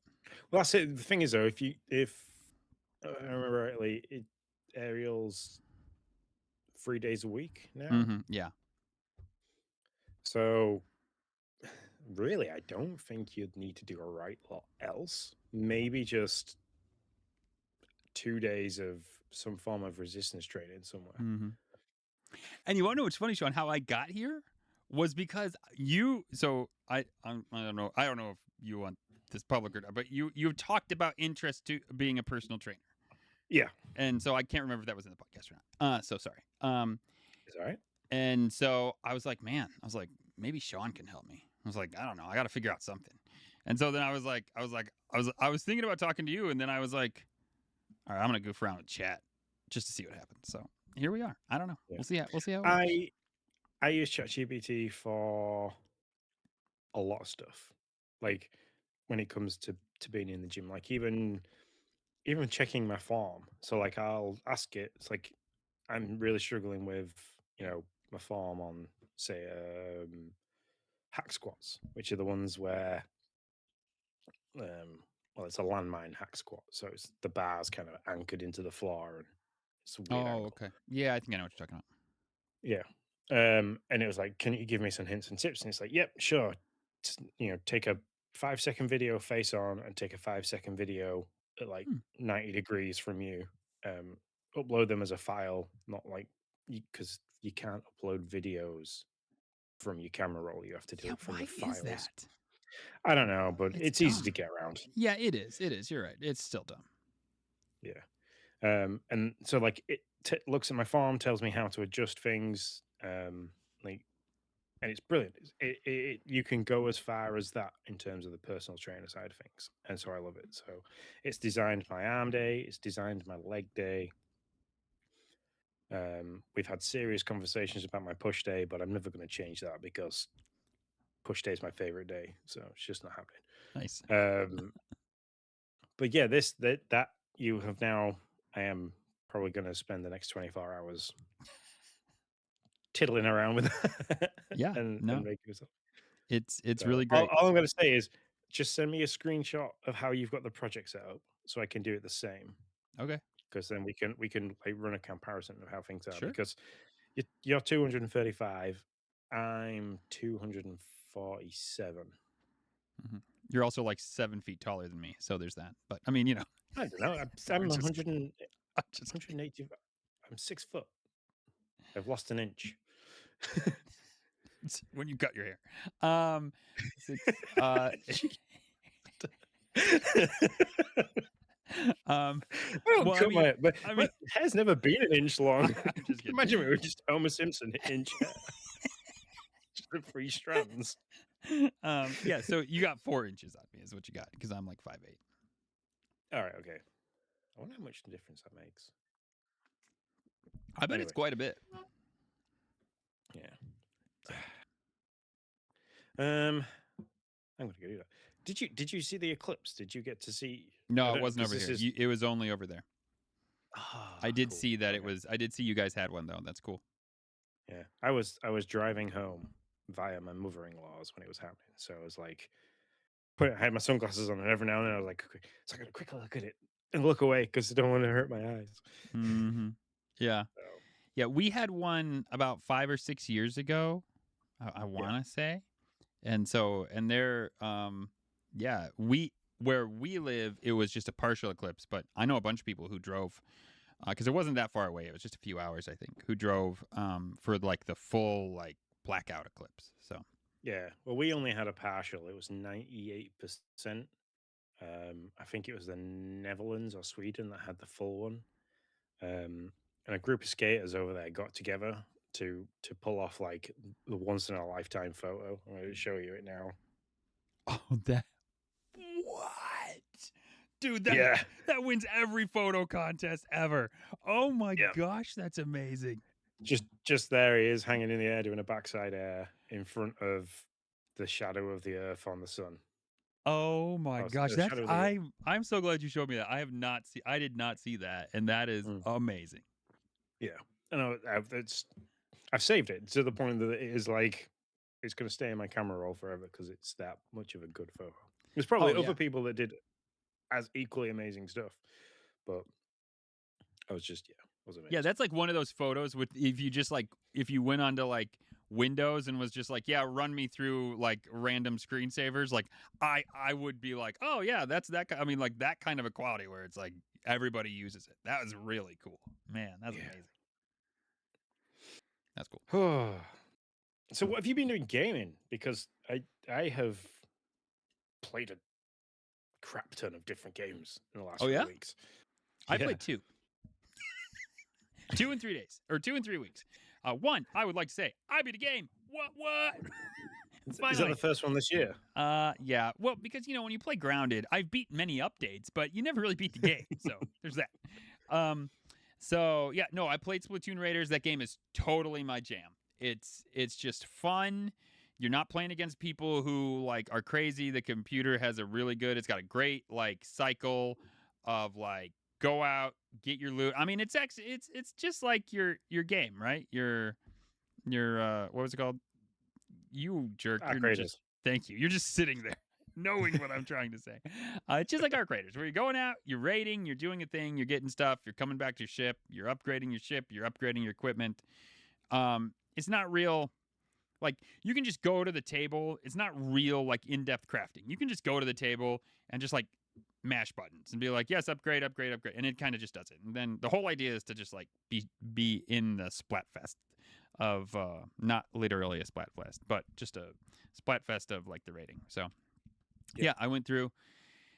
Well, that's it. The thing is, though, if I remember rightly, Ariel's 3 days a week now. Yeah. So really, I don't think you'd need to do a right lot else. Maybe just 2 days of some form of resistance training somewhere. And you want to know what's funny, Sean? How I got here was because you. So I don't know. I don't know if you want this public or not, but you talked about interest to being a personal trainer, Yeah, and so I can't remember if that was in the podcast or not. So sorry. is that right? And so I was like, man, maybe Sean can help me. I was like, I don't know. I got to figure out something. And so then I was thinking about talking to you, and then I was like, all right, I'm gonna goof around with chat just to see what happens. So here we are. I don't know. Yeah. We'll see how it works. I use ChatGPT for a lot of stuff. Like when it comes to being in the gym, like even checking my form. So like I'll ask it. It's like I'm really struggling with my form on say hack squats, which are the ones where well it's a landmine hack squat, so it's the bar's kind of anchored into the floor and it's a weird Oh, angle. okay. Yeah, I think I know what you're talking about. Yeah. And it was like, can you give me some hints and tips? And it's like, yep, sure. Take a 5 second video face on and take a 5 second video at like Hmm. 90 degrees from you. Um, Upload them as a file, not like because you can't upload videos from your camera roll. You have to do Yeah, it from the why is files. that? I don't know, but It's it's easy to dumb. get around. Yeah, it is. It is. You're right. It's still dumb. Yeah. And so like it looks at my form, tells me how to adjust things. Like and it's brilliant. You can go as far as that in terms of the personal trainer side of things, and so I love it. So it's designed my arm day, it's designed my leg day. We've had serious conversations about my push day, but I'm never going to change that because push day is my favorite day, so it's just not Nice. happening. But yeah, that you have now. I am probably going to spend the next 24 hours tiddling around with Yeah. and No, making it. it's So really all, great. all I'm going to say is just send me a screenshot of how you've got the project set up so I can do it the same. Okay. Because then we can like run a comparison of how things are. Sure. Because you're 235, I'm 247. hmm You're also like 7 feet taller than me, so there's that. But I mean, I don't know. I'm I'm just kidding. I'm just kidding. 180. I'm 6 foot. I've lost an inch. It's when you cut your hair. Um, six. Um. I don't Well, I cut mean, I my mean, hair's never been an inch long. I'm just kidding. Imagine it was just Homer Simpson inch hair, just the three strands. Yeah. So you got 4 inches on me, is what you got, because I'm like 5'8". All right, okay. I wonder how much difference that makes. I bet it's Anyway, quite a bit. yeah. So I'm gonna go do that. Did you see the eclipse? Did you get to see? I no, it don't wasn't because over this here. is It was only over there. I did cool. see that it Okay, was. I did see you guys had one though. That's cool. yeah. I was driving home via my mother-in-law's when it was happening, so I was like, I had my sunglasses on, and every now and then I was like, okay, so I got to quickly look at it and look away because I don't want to hurt my eyes. Mm-hmm. Yeah. So Yeah. We had one about 5 or 6 years ago. I yeah, want to say, and they're yeah, we where we live, it was just a partial eclipse, but I know a bunch of people who drove because it wasn't that far away. It was just a few hours, I think, who drove for like the full like blackout eclipse. So yeah. Well, we only had a partial. It was 98%. I think it was the Netherlands or Sweden that had the full one. And a group of skaters over there got together to pull off like the once in a lifetime photo. I'm going to show you it now. oh, that what? Dude, Yeah, that wins every photo contest ever. Oh my yeah. gosh, that's amazing. Just there he is hanging in the air doing a backside air in front of the shadow of the Earth on the sun. Oh my Oh, gosh, the that's shadow of the I'm so glad you showed me that. I did not see that, and that is Mm, amazing. yeah. I know. I've saved it to the point that it is like it's going to stay in my camera roll forever because it's that much of a good photo. There's probably Oh other yeah. people that did as equally amazing stuff. But I was just, yeah, was Yeah, amazed. that's like one of those photos with if you just like if you went onto like Windows and was just like, yeah, run me through like random screensavers, like I would be like, oh yeah, that's that. I mean, like that kind of a quality where it's like everybody uses it. That was really cool, man. That's Yeah. amazing. That's cool. So what have you been doing gaming? Because I have played a crap ton of different games in the last Oh few yeah, weeks. I Yeah. played two in 3 days or 2 in 3 weeks. One, I would like to say I beat a game. What? Is that Finally. the first one this year? Yeah. Well, because when you play Grounded, I've beat many updates, but you never really beat the game. So there's that. Um, so yeah, no, I played Splatoon Raiders. That game is totally my jam. It's just fun. You're not playing against people who like are crazy. The computer has a really good. It's got a great like cycle of like go out, get your loot. I mean, it's just like your game, right? Your what was it called? You jerk. Ah, You're just Kratos. thank you. You're just sitting there knowing what I'm trying to say. It's just like Arc Raiders, where you're going out, you're raiding, you're doing a thing, you're getting stuff, you're coming back to your ship, you're upgrading your ship, you're upgrading your equipment. It's not real. Like you can just go to the table. It's not real like in-depth crafting. You can just go to the table and just like mash buttons and be like, yes, upgrade, upgrade, upgrade, and it kind of just does it. And then the whole idea is to just like be in the Splatfest of not literally a Splatfest, but just a Splatfest of like the rating. So Yeah. yeah, I went through.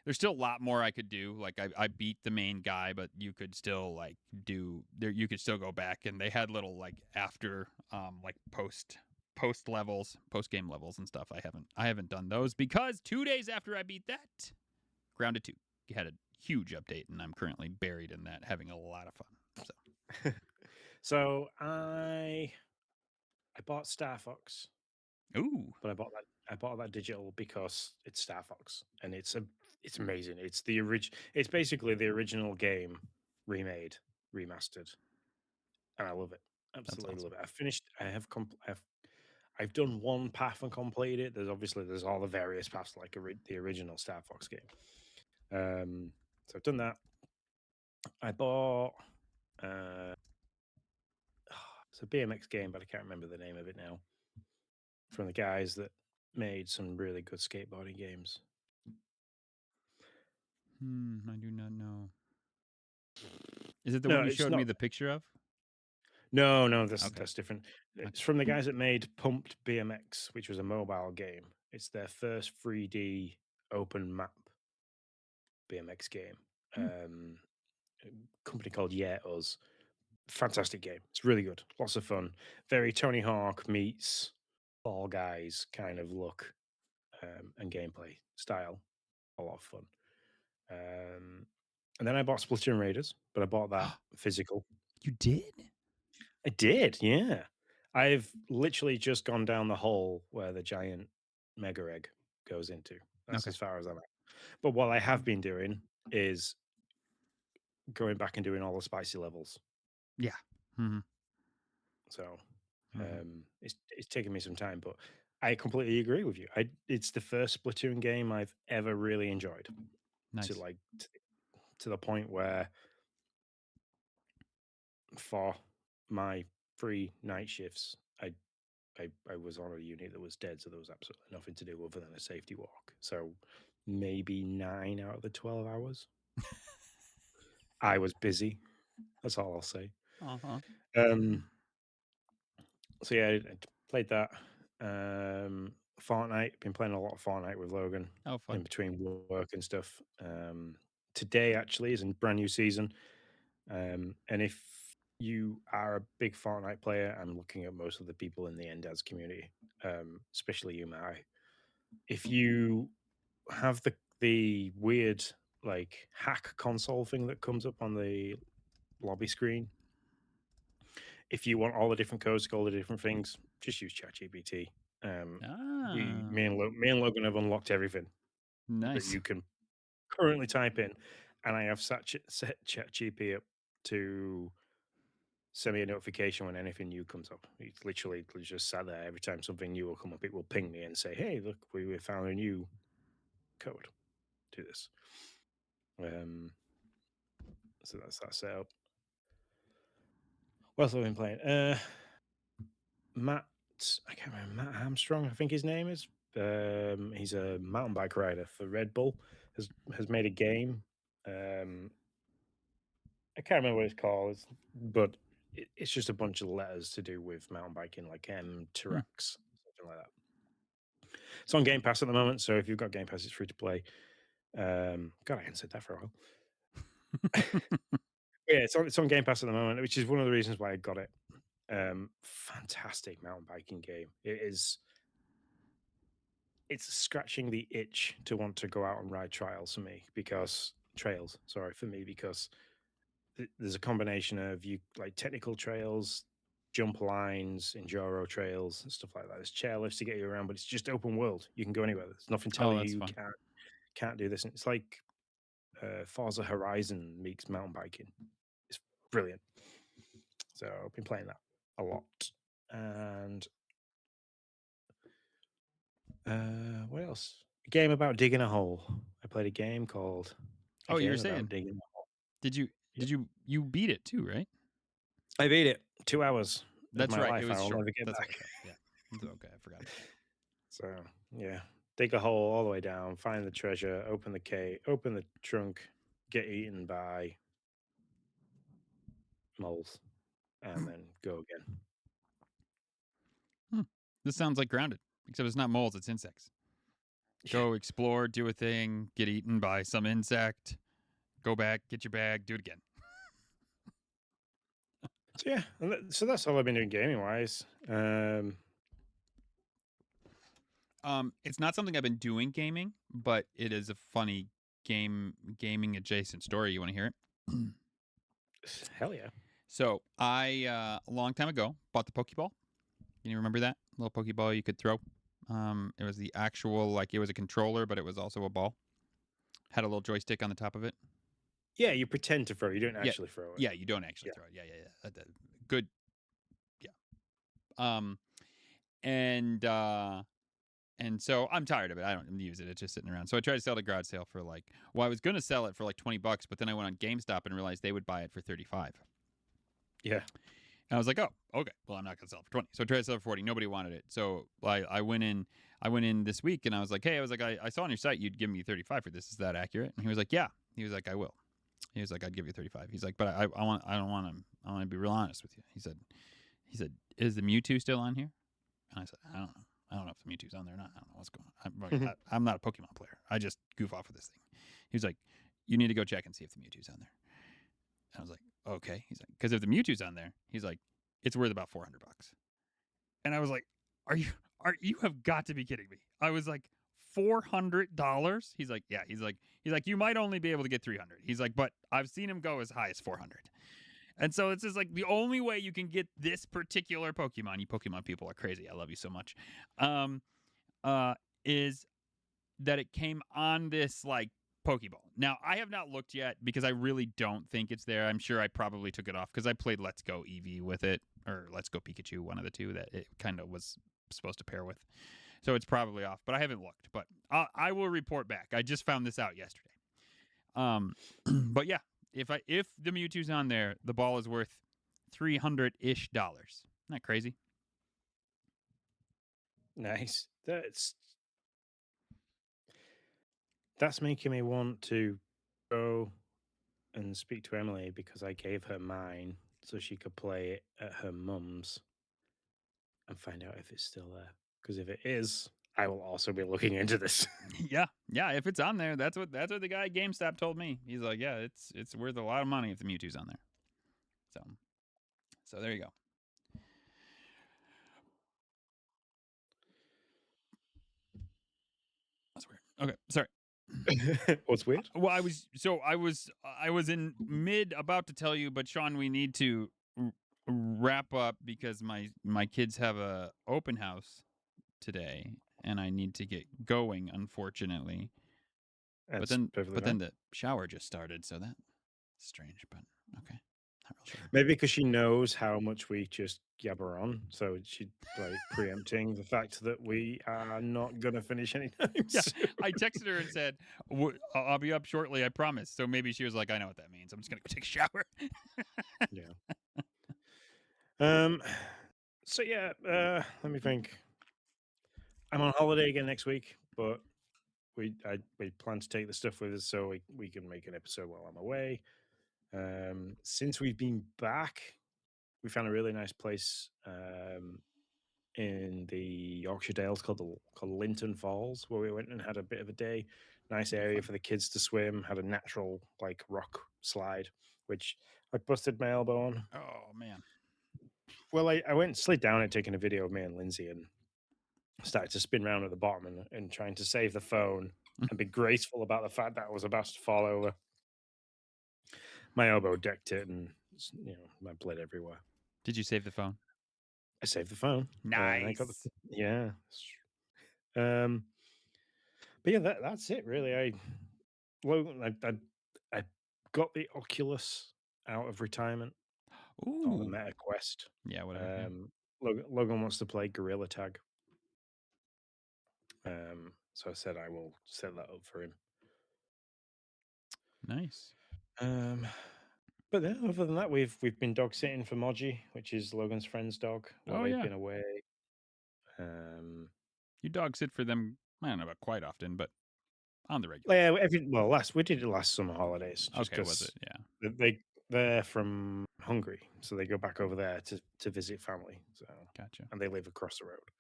There's still a lot more I could do. Like I beat the main guy, but you could still like do there. You could still go back, and they had little like after like post levels, post game levels and stuff. I haven't done those because 2 days after I beat that, Grounded 2 had a huge update, and I'm currently buried in that, having a lot of fun. So So I bought Star Fox, ooh, but I bought that digital because it's Star Fox and it's amazing. It's basically the original game remade, remastered, and I love it. that's Absolutely awesome. love it. I've done one path and completed it. There's all the various paths like the original Star Fox game. So I've done that. I bought uh it's a BMX game, but I can't remember the name of it now. From the guys that made some really good skateboarding games. I do not know. Is it the No, one you it's showed me not. the picture of? No, that's Okay. that's different. It's Okay. from the guys that made Pumped BMX, which was a mobile game. It's their first 3D open map BMX game. Hmm. Um, a company called Yeah Us. Fantastic game. It's really good. Lots of fun. Very Tony Hawk meets Fall Guys kind of look and gameplay style. A lot of fun. Um, and then I bought Splatoon Raiders, but I bought that physical. You did? I did, yeah. I've literally just gone down the hole where the giant mega egg goes into. That's Okay. as far as I'm at. But what I have been doing is going back and doing all the spicy levels. Yeah. Hmm. So Hmm. it's taken me some time, but I completely agree with you. It's the first Splatoon game I've ever really enjoyed to Nice. like to the point where for my free night shifts, I was on a unit that was dead, so there was absolutely nothing to do other than a safety walk. So maybe 9 out of the 12 hours, I was busy. That's all I'll say. Uh-huh. Um, so yeah, I played that. Fortnite, been playing a lot of Fortnite with Logan Oh, in fun. between work and stuff. Today actually is a brand new season. And if you are a big Fortnite player, I'm looking at most of the people in the NDAS community, especially you, Mai. If you have the weird like hack console thing that comes up on the lobby screen, if you want all the different codes to all the different things, just use ChatGPT. Ah, Me and Logan have unlocked everything that nice. you can currently type in, and I have set ChatGPT up to send me a notification when anything new comes up. It's literally just sat there. Every time something new will come up, it will ping me and say, "Hey, look, we found a new code to this." So that's that setup. What else have I been playing? Matt, I can't remember, Matt Armstrong, I think his name is. He's a mountain bike rider for Red Bull. Has made a game. I can't remember what it's called, but it's just a bunch of letters to do with mountain biking, like Tirax, something like that. It's on Game Pass at the moment, so if you've got Game Pass, it's free to play. God, I haven't said that for a while. Yeah, it's on Game Pass at the moment, which is one of the reasons why I got it. Fantastic mountain biking game. It's scratching the itch to want to go out and ride trails for me because there's a combination of you like technical trails, jump lines, enduro trails, and stuff like that. There's chairlifts to get you around, but it's just open world. You can go anywhere. There's nothing Oh, telling you that's you fun. can't do this. And it's like Forza Horizon meets mountain biking. It's brilliant. So I've been playing that a lot. And what else? A game about digging a hole. I played a game called Oh, you were about saying, digging a hole. did you beat it too, right? I beat it. 2 hours of That's my right. It life. was I'll short. never get That's what back. I thought. Yeah. It's okay. I forgot about that. So yeah, dig a hole all the way down, find the treasure, open the cave, open the trunk, get eaten by moles, and then go again. This sounds like Grounded, except it's not moles, it's insects. Go explore, do a thing, get eaten by some insect, go back, get your bag, do it again. So yeah, so that's all I've been doing gaming wise. It's not something I've been doing gaming, but it is a funny gaming adjacent story. You want to hear it? Hell yeah. So I a long time ago bought the Pokeball. Can you remember that little Pokeball you could throw? It was the actual, like, it was a controller, but it was also a ball. Had a little joystick on the top of it. Yeah, you pretend to throw. You don't actually throw it. Yeah, you don't actually throw it. Yeah. Good. Yeah. And so I'm tired of it. I don't use it. It's just sitting around. So I tried to sell it at a garage sale for I was going to sell it for like $20, but then I went on GameStop and realized they would buy it for $35. Yeah. And I was like, oh, okay. Well, I'm not going to sell it for 20. So I tried to sell it for 40. Nobody wanted it. So I went in this week and I was like, hey, I saw on your site you'd give me 35 for this. Is that accurate? And he was like, yeah. He was like, I will. He was like, I'd give you 35. He's like, but I want to be real honest with you. He said, is the Mewtwo still on here? And I said, I don't know. I don't know if the Mewtwo's on there or not. I don't know what's going on. I'm not a Pokemon player. I just goof off with this thing. He was like, you need to go check and see if the Mewtwo's on there. And I was like, okay. He's like, because if the Mewtwo's on there, he's like, it's worth about $400. And I was like, you have got to be kidding me. I was like, $400? He's like, yeah. He's like, you might only be able to get 300. He's like, but I've seen him go as high as 400. And so it's just like the only way you can get this particular Pokemon, you Pokemon people are crazy. I love you so much. Is that it came on this like Pokeball. Now, I have not looked yet because I really don't think it's there. I'm sure I probably took it off because I played Let's Go Eevee with it, or Let's Go Pikachu, one of the two that it kind of was supposed to pair with. So it's probably off, but I haven't looked. But I will report back. I just found this out yesterday. But yeah, if the Mewtwo's on there, the ball is worth $300-ish. Isn't that crazy? Nice. That's making me want to go and speak to Emily because I gave her mine so she could play it at her mum's and find out if it's still there. Because if it is, I will also be looking into this. Yeah. If it's on there, that's what the guy at GameStop told me. He's like, yeah, it's worth a lot of money if the Mewtwo's on there. So there you go. That's weird. Okay, sorry. What's weird? Well, I was in mid about to tell you, but Sean, we need to wrap up because my kids have a open house today, and I need to get going. Unfortunately, That's but then perfectly fine. the shower just started, so that's strange. But okay, sure. Maybe because she knows how much we just yabber on, so she's like preempting the fact that we are not gonna finish anytime Yeah, soon. I texted her and said, I'll be up shortly, I promise." So maybe she was like, "I know what that means. I'm just gonna go take a shower." Yeah. Um. So yeah. Let me think. I'm on holiday again next week, but we plan to take the stuff with us so we can make an episode while I'm away. Since we've been back, we found a really nice place in the Yorkshire Dales called Linton Falls, where we went and had a bit of a day. Nice Oh, area fun. for the kids to swim. Had a natural like rock slide, which I busted my elbow on. Oh man. Well, I went and slid down and taking a video of me and Lyndsey and started to spin around at the bottom and trying to save the phone and be graceful about the fact that I was about to fall over. My elbow decked it, and my blood everywhere. Did you save the phone? I saved the phone. I got the Nice. yeah. Um, but yeah, that's it really. I got the Oculus out of retirement, or the Ooh. Meta Quest. Yeah, whatever. Yeah. Logan wants to play Gorilla Tag. So I said I will set that up for him. Nice. But then other than that, we've been dog sitting for Moji, which is Logan's friend's dog, while Oh they've yeah. been away. Um, You dog sit for them, I don't know about quite often, but on the regular. yeah, last we did it last summer holidays, just Okay, was it? because Yeah. they're from Hungary, so they go back over there to visit family. So Gotcha. and they live across the road.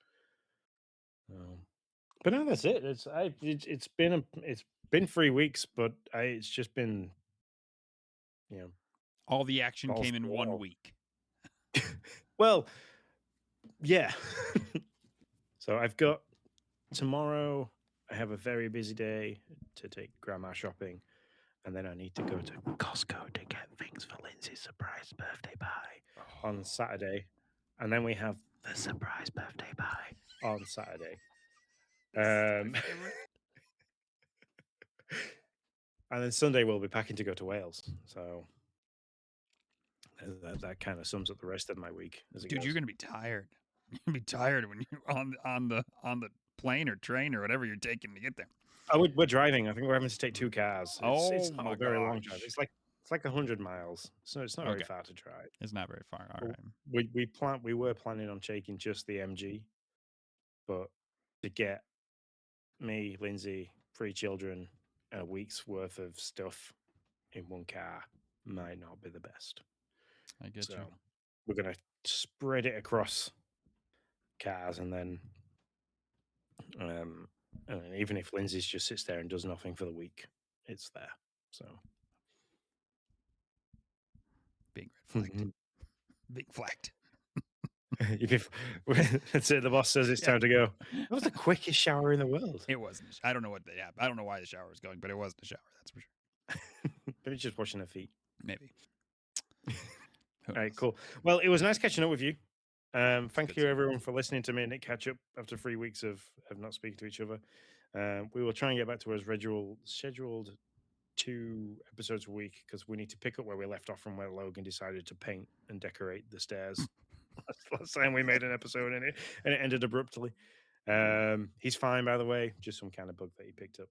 But no, that's it. It's been 3 weeks, but it's just been you know All the action balls came to in the 1 wall. week. Well, yeah. So I've got tomorrow. I have a very busy day to take grandma shopping, and then I need to go to Costco to get things for Lyndsey's surprise birthday pie on Saturday, and then we have the surprise birthday pie on Saturday. This is my Um, favorite. and then Sunday we'll be packing to go to Wales. So that kind of sums up the rest of my week as it Dude, goes. you're gonna be tired. You're gonna be tired when you're on the plane or train or whatever you're taking to get there. Oh, we're driving. I think we're having to take two cars. Oh It's not my a very long drive. gosh. It's like 100 miles, so it's not very Okay. far to drive. It's not very far. All But right. we were planning on taking just the MG, but to get me, Lyndsey, 3 children, and a week's worth of stuff in one car might not be the best. I get So you. we're gonna spread it across cars, and then even if Lyndsey just sits there and does nothing for the week, it's there. So Big red flagged. Big flagged. if that's it, the boss says it's Yeah. time to go. That was the quickest shower in the world. It wasn't. I don't know what they have. I don't know why the shower was going, but it wasn't a shower. That's for sure. Maybe just washing her feet. Maybe. All right, cool. Well, it was nice catching up with you. Thank good you stuff. everyone for listening to me and Nick catch up after 3 weeks of not speaking to each other. We will try and get back to our scheduled 2 episodes a week because we need to pick up where we left off from where Logan decided to paint and decorate the stairs. Last time we made an episode in it, and it ended abruptly. He's fine, by the way, just some kind of bug that he picked up.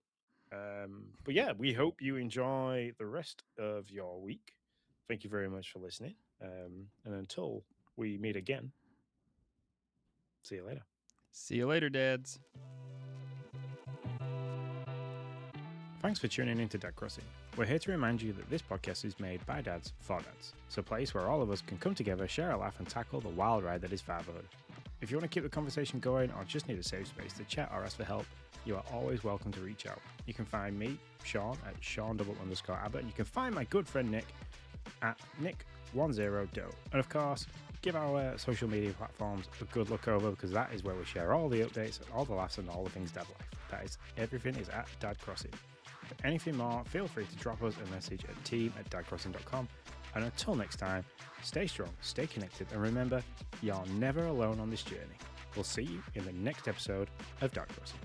But yeah, we hope you enjoy the rest of your week. Thank you very much for listening. And until we meet again, see you later. See you later, dads. Thanks for tuning in to Dad Crossing. We're here to remind you that this podcast is made by dads for dads. It's a place where all of us can come together, share a laugh, and tackle the wild ride that is fatherhood. If you want to keep the conversation going or just need a safe space to chat or ask for help, you are always welcome to reach out. You can find me, Sean, at Sean_Abbott, and you can find my good friend Nick at Nick10Do. And of course, give our social media platforms a good look over because that is where we share all the updates, all the laughs, and all the things dad life. That is, everything is at Dad Crossing. For anything more, feel free to drop us a message at team@dadcrossing.com. And until next time, stay strong, stay connected, and remember, you're never alone on this journey. We'll see you in the next episode of Dad Crossing.